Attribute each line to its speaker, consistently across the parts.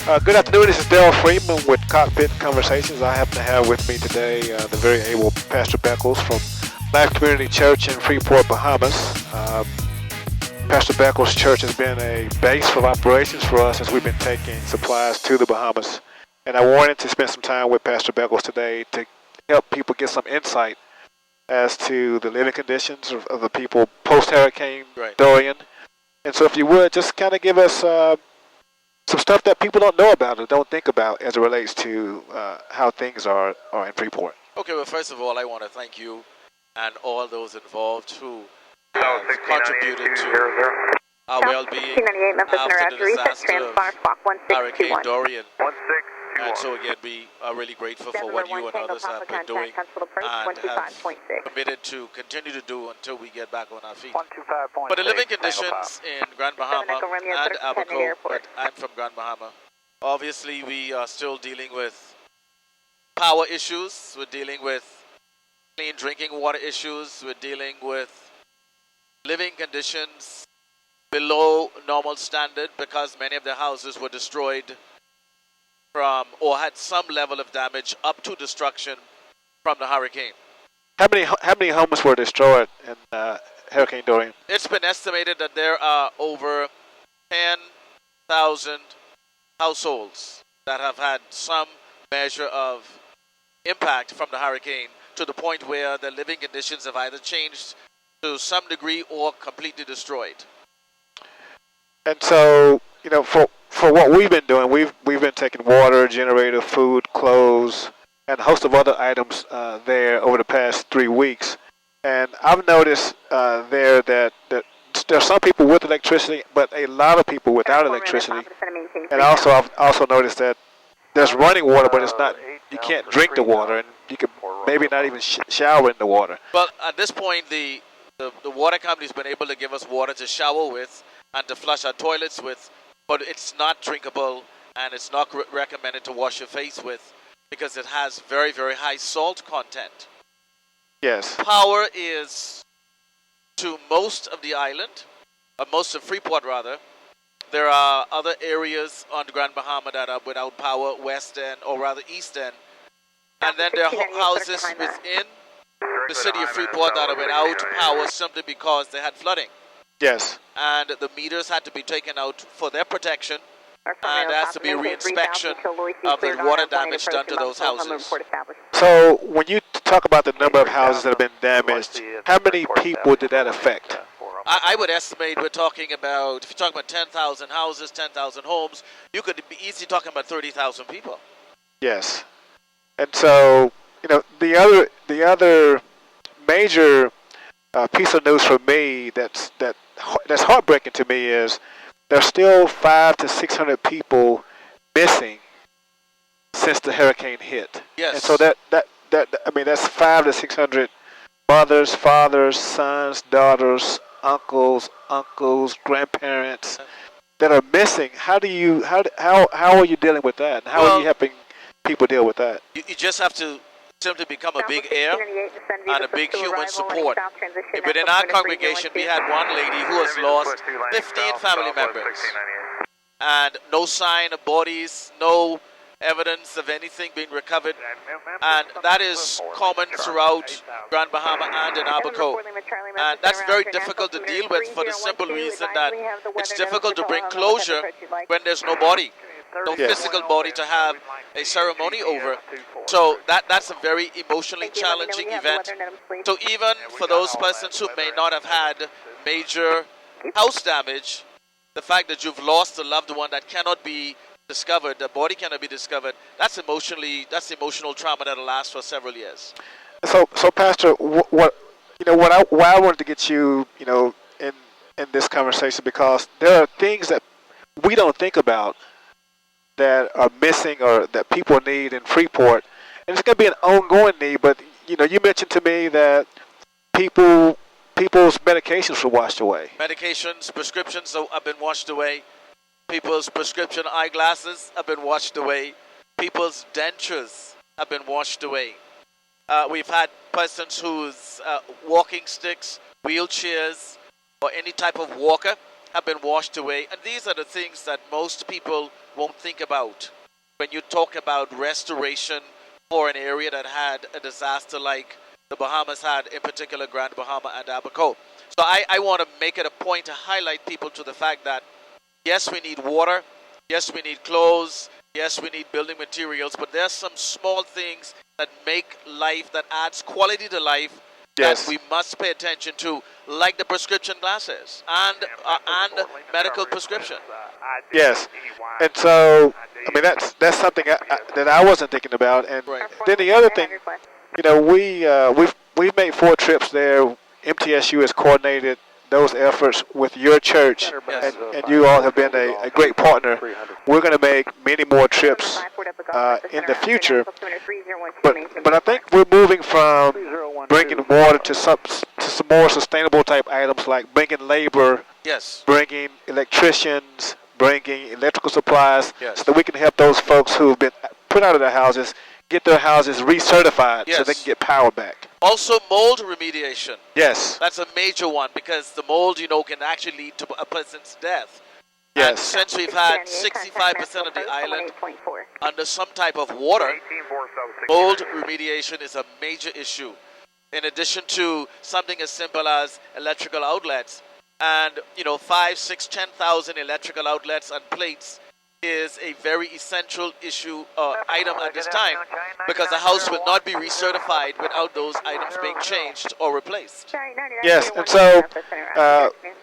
Speaker 1: Good afternoon. This is Darrell Freeman with Cockpit Conversations. I happen to have with me today the very able Pastor Beckles from Life Community Church in Freeport, Bahamas. Pastor Beckles' church has been a base of operations for us as we've been taking supplies to the Bahamas. And I wanted to spend some time with Pastor Beckles today to help people get some insight as to the living conditions of the people post-Hurricane Dorian. And so if you would, just kind of give us some stuff that people don't know about or don't think about as it relates to how things are in Freeport.
Speaker 2: Okay, well, first of all, I want to thank you and all those involved who have contributed to our well-being after the disaster of Hurricane Dorian. And so again, we are really grateful for what you and others have been doing and have committed to continue to do until we get back on our feet. But the living conditions in Grand Bahama and Abaco, but I'm from Grand Bahama, obviously we are still dealing with power issues, we're dealing with clean drinking water issues, we're dealing with living conditions below normal standard because many of the houses were destroyed from or had some level of damage up to destruction from the hurricane.
Speaker 1: How many homes were destroyed in Hurricane Dorian?
Speaker 2: It's been estimated that there are over 10,000 households that have had some measure of impact from the hurricane to the point where the living conditions have either changed to some degree or completely destroyed.
Speaker 1: And so, you know, for what we've been doing, we've been taking water, generator, food, clothes, and a host of other items there over the past 3 weeks. And I've noticed there that there are some people with electricity, but a lot of people without electricity. And also, I've also noticed that there's running water, but it's not. You can't drink the water, and you can maybe not even shower in the water.
Speaker 2: Well, at this point, the water company's been able to give us water to shower with and to flush our toilets with, but it's not drinkable and it's not recommended to wash your face with because it has very, very high salt content.
Speaker 1: Yes.
Speaker 2: Power is to most of the island, or most of Freeport rather. There are other areas on Grand Bahama that are without power, west end or rather east end. And then there are houses within the city of Freeport that are without power simply because they had flooding.
Speaker 1: Yes.
Speaker 2: And the meters had to be taken out for their protection, and there has to be a reinspection of the water damage done to those houses.
Speaker 1: So when you talk about the number of houses that have been damaged, how many people did that affect?
Speaker 2: I would estimate we're talking about, if you're talking about 10,000 houses, 10,000 homes, you could be easily talking about 30,000 people.
Speaker 1: Yes. And so, you know, the other major piece of news for me that's heartbreaking to me is there's still 500 to 600 people missing since the hurricane hit.
Speaker 2: Yes.
Speaker 1: And so that I mean that's 500 to 600 mothers, fathers, sons, daughters, uncles, grandparents that are missing. How are you dealing with that? And how are you helping people deal with that?
Speaker 2: You just have to simply become a big air and a big human support. Within our congregation, we had one lady who has lost 15 family members. And no sign of bodies, no evidence of anything being recovered. And that is common throughout Grand Bahama and in Abaco. And that's very difficult to deal with for the simple reason that it's difficult to bring closure when there's no body. No physical body to have a ceremony over. So that's a very emotionally challenging event. So even for those persons who may not have had major house damage, the fact that you've lost a loved one that cannot be discovered, the body cannot be discovered, that's emotional trauma that'll last for several years.
Speaker 1: So Pastor, why I wanted to get you, in this conversation, because there are things that we don't think about that are missing or that people need in Freeport, and it's going to be an ongoing need. But you mentioned to me that people's medications were washed away.
Speaker 2: Medications, prescriptions have been washed away. People's prescription eyeglasses have been washed away. People's dentures have been washed away. We've had persons whose walking sticks, wheelchairs, or any type of walker have been washed away. And these are the things that most people won't think about when you talk about restoration for an area that had a disaster like the Bahamas had, in particular Grand Bahama and Abaco. So I want to make it a point to highlight people to the fact that, yes, we need water, yes, we need clothes, yes, we need building materials, but there's some small things that make life, that adds quality to life, that we must pay attention to, like the prescription glasses and medical prescription.
Speaker 1: Yes, and so I mean that's something that I wasn't thinking about. And then the other thing, you know, we've made 4 trips there. MTSU has coordinated those efforts with your church, and you all have been a great partner. We're going to make many more trips in the future, but I think we're moving from bringing water to some more sustainable type items, like bringing labor, bringing electricians, bringing electrical supplies, so that we can help those folks who have been put out of their houses get their houses recertified so they can get power back.
Speaker 2: Also, mold remediation.
Speaker 1: Yes.
Speaker 2: That's a major one, because the mold, you know, can actually lead to a person's death.
Speaker 1: Yes.
Speaker 2: And since we've had 65% of the island under some type of water, mold remediation is a major issue. In addition to something as simple as electrical outlets, and, you know, 5, 6, 10,000 electrical outlets and plates is a very essential issue item at this time, because the house will not be recertified without those items being changed or replaced.
Speaker 1: Yes, and so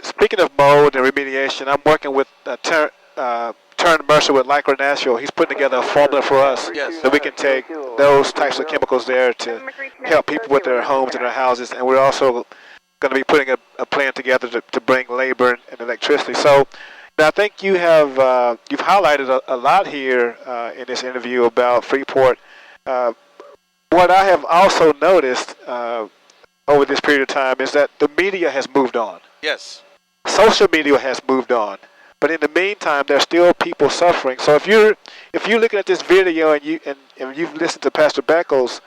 Speaker 1: speaking of mold and remediation, I'm working with Turn Mercer with Lycra Nashville. He's putting together a formula for us that we can take those types of chemicals there to help people with their homes and their houses, and we're also going to be putting a plan together to bring labor and electricity. So I think you have you've highlighted a lot here in this interview about Freeport. What I have also noticed over this period of time is that the media has moved on.
Speaker 2: Yes.
Speaker 1: Social media has moved on, but in the meantime, there's still people suffering. So if you're looking at this video and you've listened to Pastor Beckles,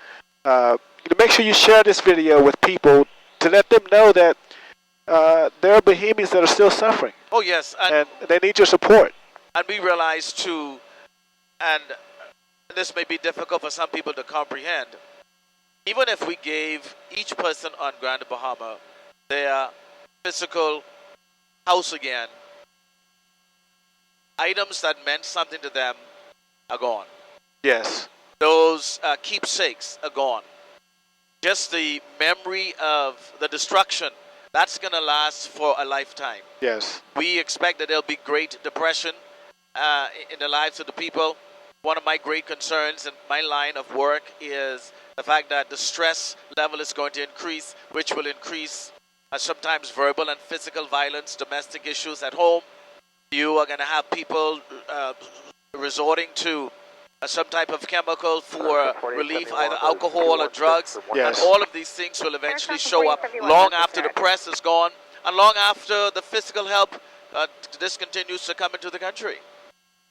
Speaker 1: make sure you share this video with people to let them know that there are Bahamians that are still suffering.
Speaker 2: Oh, yes.
Speaker 1: And they need your support.
Speaker 2: And we realize, too, and this may be difficult for some people to comprehend, even if we gave each person on Grand Bahama their physical house again, items that meant something to them are gone.
Speaker 1: Yes.
Speaker 2: Those keepsakes are gone. Just the memory of the destruction, that's going to last for a lifetime.
Speaker 1: Yes.
Speaker 2: We expect that there'll be great depression in the lives of the people. One of my great concerns in my line of work is the fact that the stress level is going to increase, which will increase sometimes verbal and physical violence, domestic issues at home. You are going to have people resorting to some type of chemical for relief, either alcohol or drugs.
Speaker 1: Yes.
Speaker 2: And all of these things will eventually show up long after the press is gone and long after the physical help discontinues to come into the country.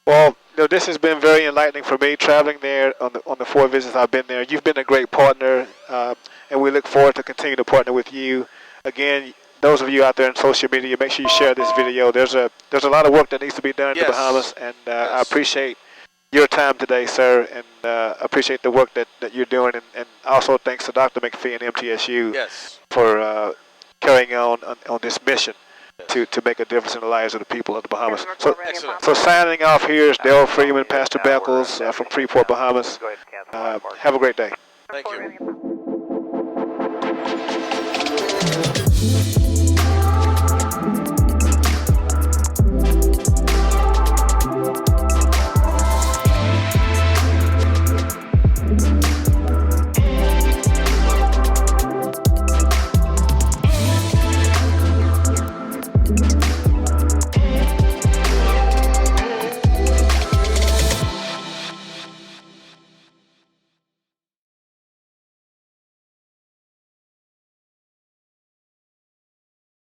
Speaker 1: Well, this has been very enlightening for me, traveling there on the 4 visits I've been there. You've been a great partner, and we look forward to continue to partner with you. Again, those of you out there in social media, make sure you share this video. There's a lot of work that needs to be done in the Bahamas, and I appreciate your time today, sir, and appreciate the work that you're doing, and also thanks to Dr. McPhee and MTSU for carrying on this mission to make a difference in the lives of the people of the Bahamas. So signing off here is Darrell Freeman, Pastor Beckles from Freeport, Bahamas. Have a great day.
Speaker 2: Thank you.